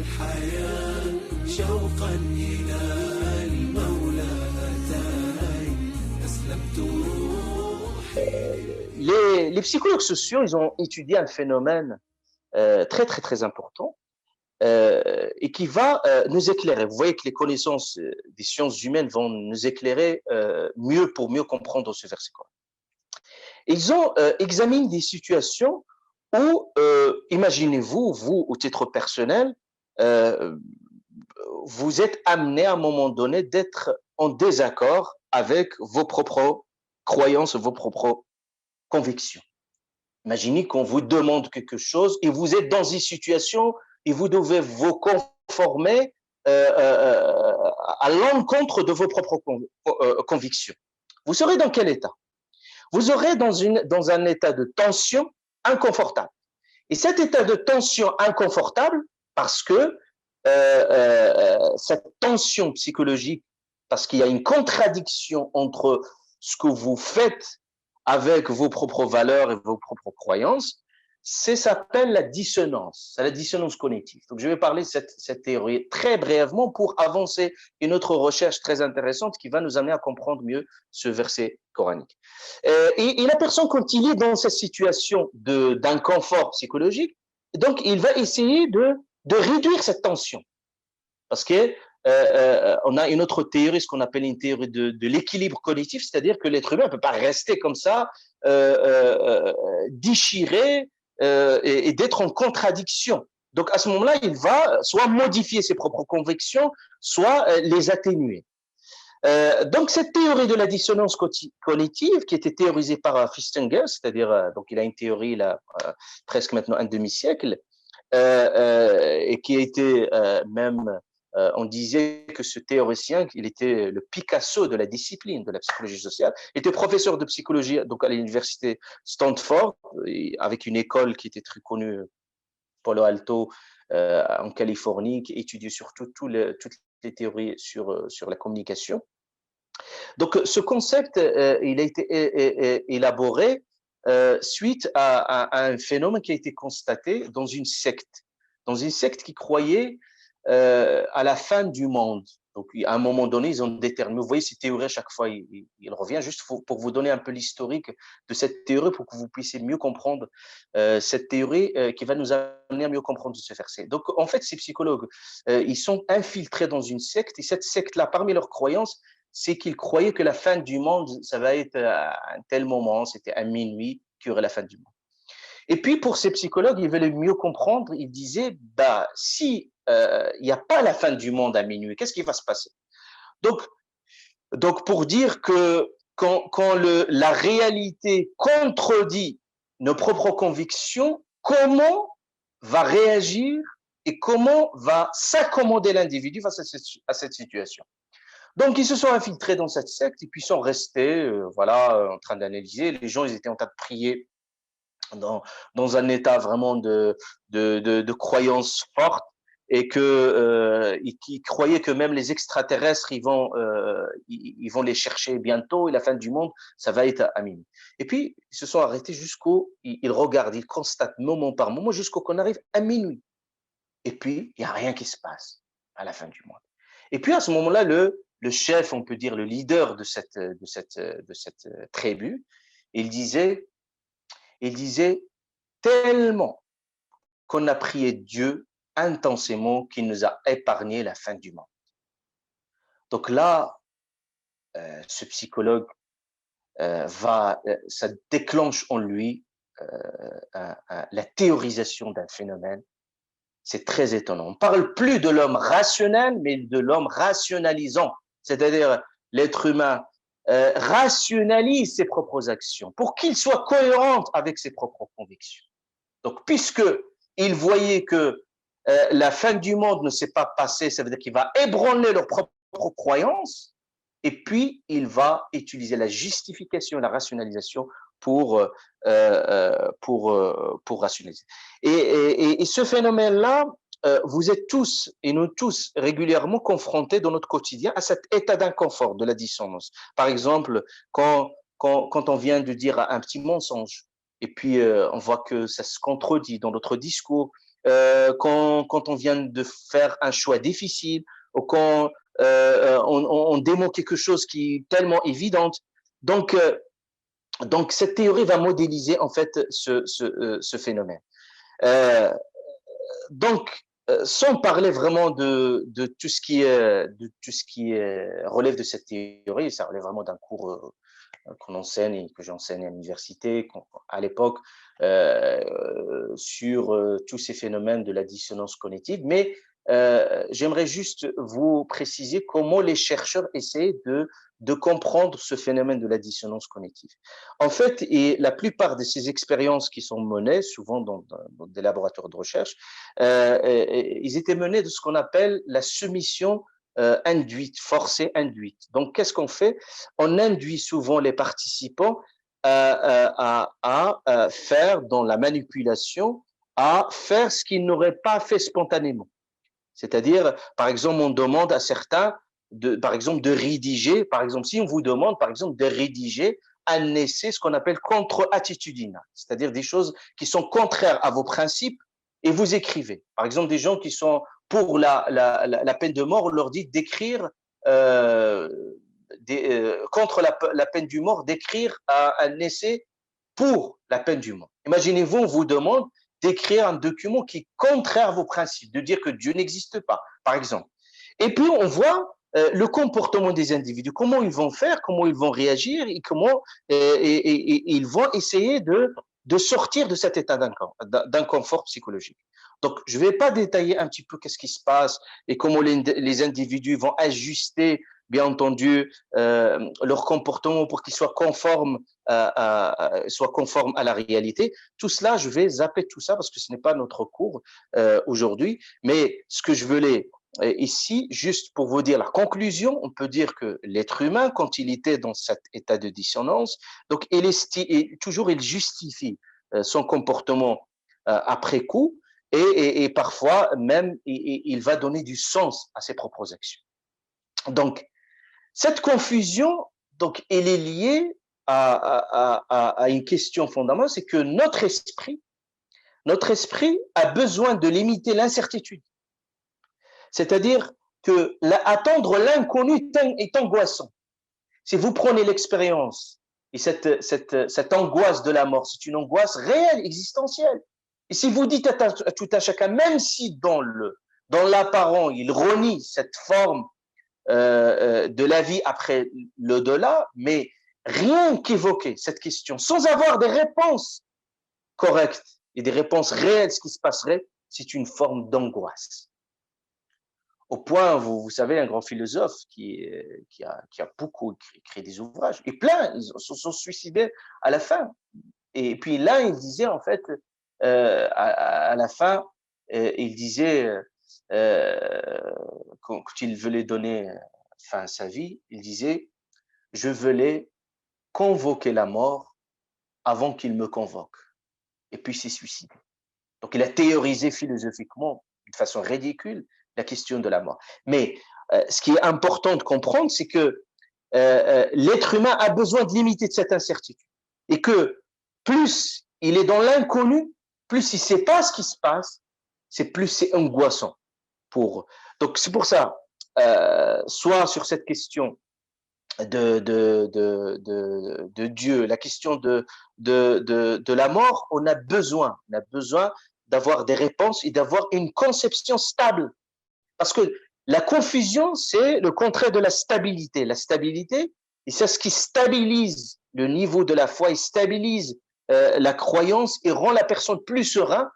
الحياة شوقا إلى المولى أتاي أسلمت روحي. Les psychologues sociaux, ils ont étudié un phénomène très important et qui va nous éclairer. Vous voyez que les connaissances des sciences humaines vont nous éclairer mieux pour mieux comprendre ce verset. Ils ont examiné des situations où, imaginez-vous, vous, au titre personnel, euh, vous êtes amené à un moment donné d'être en désaccord avec vos propres croyances, vos propres convictions. Imaginez qu'on vous demande quelque chose et vous êtes dans une situation et vous devez vous conformer à l'encontre de vos propres convictions. Vous serez dans quel état? Vous serez dans un état de tension inconfortable. Et cet état de tension inconfortable, parce que cette tension psychologique, parce qu'il y a une contradiction entre ce que vous faites avec vos propres valeurs et vos propres croyances, ça s'appelle la dissonance, c'est la dissonance cognitive. Donc, je vais parler de cette théorie très brièvement pour avancer une autre recherche très intéressante qui va nous amener à comprendre mieux ce verset coranique. Et la personne, quand il est dans cette situation d'inconfort psychologique, donc il va essayer de réduire cette tension. Parce que on a une autre théorie, ce qu'on appelle une théorie de l'équilibre cognitif, c'est-à-dire que l'être humain ne peut pas rester comme ça, déchiré et d'être en contradiction. Donc à ce moment-là, il va soit modifier ses propres convictions, soit les atténuer. Donc cette théorie de la dissonance cognitive, qui était théorisée par Festinger, c'est-à-dire donc il a une théorie là presque maintenant un demi-siècle, et qui a été même on disait que ce théoricien, il était le Picasso de la discipline de la psychologie sociale, était professeur de psychologie donc à l'université Stanford, avec une école qui était très connue, Palo Alto, en Californie, qui étudiait surtout toutes les théories sur la communication. Donc ce concept, il a été élaboré suite à un phénomène qui a été constaté dans une secte qui croyait à la fin du monde. Donc, à un moment donné, ils ont déterminé, vous voyez, ces théories, à chaque fois, il revient, juste pour vous donner un peu l'historique de cette théorie, pour que vous puissiez mieux comprendre cette théorie qui va nous amener à mieux comprendre ce verset. Donc, en fait, ces psychologues, ils sont infiltrés dans une secte, et cette secte-là, parmi leurs croyances, c'est qu'ils croyaient que la fin du monde, ça va être à un tel moment, c'était à minuit qu'il y aurait la fin du monde. Et puis, pour ces psychologues, ils veulent mieux comprendre, ils disaient, bah, si il n'y a pas la fin du monde à minuit, qu'est-ce qui va se passer? Donc pour dire que quand la réalité contredit nos propres convictions, comment va réagir et comment va s'accommoder l'individu face à cette situation? Donc, ils se sont infiltrés dans cette secte et puis sont restés, voilà, en train d'analyser. Les gens, ils étaient en train de prier dans un état vraiment de croyance forte et qui croyaient que même les extraterrestres, ils vont les chercher bientôt et la fin du monde, ça va être à minuit. Et puis, ils se sont arrêtés ils regardent, ils constatent moment par moment jusqu'au qu'on arrive à minuit. Et puis, il n'y a rien qui se passe à la fin du monde. Et puis, à ce moment-là, le chef, on peut dire le leader de cette tribu, il disait tellement qu'on a prié Dieu intensément qu'il nous a épargné la fin du monde. Donc là, ce psychologue ça déclenche en lui la théorisation d'un phénomène. C'est très étonnant. On ne parle plus de l'homme rationnel, mais de l'homme rationalisant. C'est-à-dire l'être humain rationalise ses propres actions pour qu'il soit cohérent avec ses propres convictions. Donc, puisqu'il voyait que la fin du monde ne s'est pas passée, ça veut dire qu'il va ébranler leurs propres croyances, et puis il va utiliser la justification, la rationalisation pour rationaliser. Et ce phénomène-là, vous êtes tous et nous tous régulièrement confrontés dans notre quotidien à cet état d'inconfort de la dissonance. Par exemple, quand on vient de dire un petit mensonge, et puis on voit que ça se contredit dans notre discours, quand on vient de faire un choix difficile, ou quand on démontre quelque chose qui est tellement évidente. Donc, cette théorie va modéliser en fait ce phénomène. Euh, donc, sans parler vraiment de tout ce qui relève de cette théorie, ça relève vraiment d'un cours qu'on enseigne et que j'enseigne à l'université à l'époque sur tous ces phénomènes de la dissonance cognitive. Mais j'aimerais juste vous préciser comment les chercheurs essaient de comprendre ce phénomène de la dissonance cognitive. En fait, et la plupart de ces expériences qui sont menées, souvent dans des laboratoires de recherche, ils étaient menés de ce qu'on appelle la soumission induite, forcée induite. Donc, qu'est-ce qu'on fait? On induit souvent les participants à faire dans la manipulation, à faire ce qu'ils n'auraient pas fait spontanément. C'est-à-dire, par exemple, on demande à certains, par exemple, de rédiger, par exemple, si on vous demande, par exemple, de rédiger un essai, ce qu'on appelle contre-attitudinal, c'est-à-dire des choses qui sont contraires à vos principes, et vous écrivez. Par exemple, des gens qui sont pour la peine de mort, on leur dit d'écrire contre la peine du mort, d'écrire un essai pour la peine du mort. Imaginez-vous, on vous demande d'écrire un document qui est contraire à vos principes, de dire que Dieu n'existe pas, par exemple. Et puis, on voit le comportement des individus, comment ils vont faire, comment ils vont réagir et comment ils vont essayer de sortir de cet état d'inconfort psychologique. Donc, je ne vais pas détailler un petit peu qu'est-ce qui se passe et comment les individus vont ajuster, bien entendu, leur comportement pour qu'ils soient conformes à la réalité. Tout cela, je vais zapper tout ça parce que ce n'est pas notre cours aujourd'hui. Mais ce que je voulais ici, juste pour vous dire la conclusion, on peut dire que l'être humain, quand il était dans cet état de dissonance, donc toujours il justifie son comportement après coup et parfois même il va donner du sens à ses propres actions. Donc, cette confusion, donc, elle est liée à une question fondamentale, c'est que notre esprit a besoin de limiter l'incertitude. C'est-à-dire que attendre l'inconnu est angoissant. Si vous prenez l'expérience et cette angoisse de la mort, c'est une angoisse réelle, existentielle. Et si vous dites à tout à chacun, même si dans l'apparent, il renie cette forme de la vie après l'au-delà, mais rien qu'évoquer cette question sans avoir des réponses correctes et des réponses réelles, ce qui se passerait, c'est une forme d'angoisse. Au point, vous savez, un grand philosophe qui a beaucoup écrit des ouvrages, et plein, ils se sont suicidés à la fin. Et puis là, il disait, en fait, à la fin, il disait, quand il voulait donner fin à sa vie, il disait, je voulais convoquer la mort avant qu'il me convoque. Et puis s'est suicidé. Donc il a théorisé philosophiquement, de façon ridicule, la question de la mort. Mais ce qui est important de comprendre, c'est que l'être humain a besoin de limiter de cette incertitude. Et que plus il est dans l'inconnu, plus il ne sait pas ce qui se passe, plus c'est angoissant. Donc c'est pour ça, soit sur cette question de Dieu, la question de la mort, on a besoin d'avoir des réponses et d'avoir une conception stable. Parce que la confusion, c'est le contraire de la stabilité. La stabilité, et c'est ce qui stabilise le niveau de la foi, et stabilise la croyance et rend la personne plus sereine,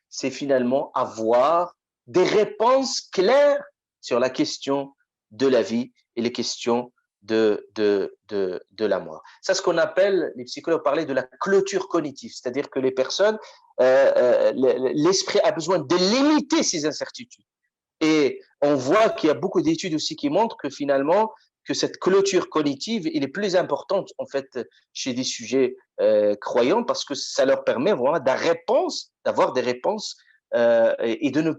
c'est finalement avoir des réponses claires sur la question de la vie et les questions de la mort. C'est ce qu'on appelle, les psychologues parlaient de la clôture cognitive, c'est-à-dire que les personnes, l'esprit a besoin de limiter ces incertitudes. Et on voit qu'il y a beaucoup d'études aussi qui montrent que finalement, que cette clôture cognitive, elle est plus importante en fait chez des sujets croyants parce que ça leur permet vraiment d'avoir des réponses et de ne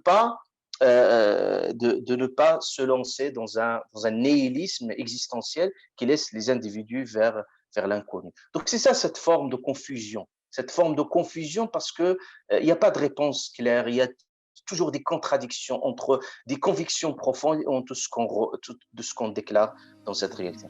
pas se lancer dans un nihilisme existentiel qui laisse les individus vers l'inconnu. Donc c'est ça cette forme de confusion, cette forme de confusion parce que il n'y a pas de réponse claire, il y a toujours des contradictions entre des convictions profondes et entre de ce qu'on déclare dans cette réalité.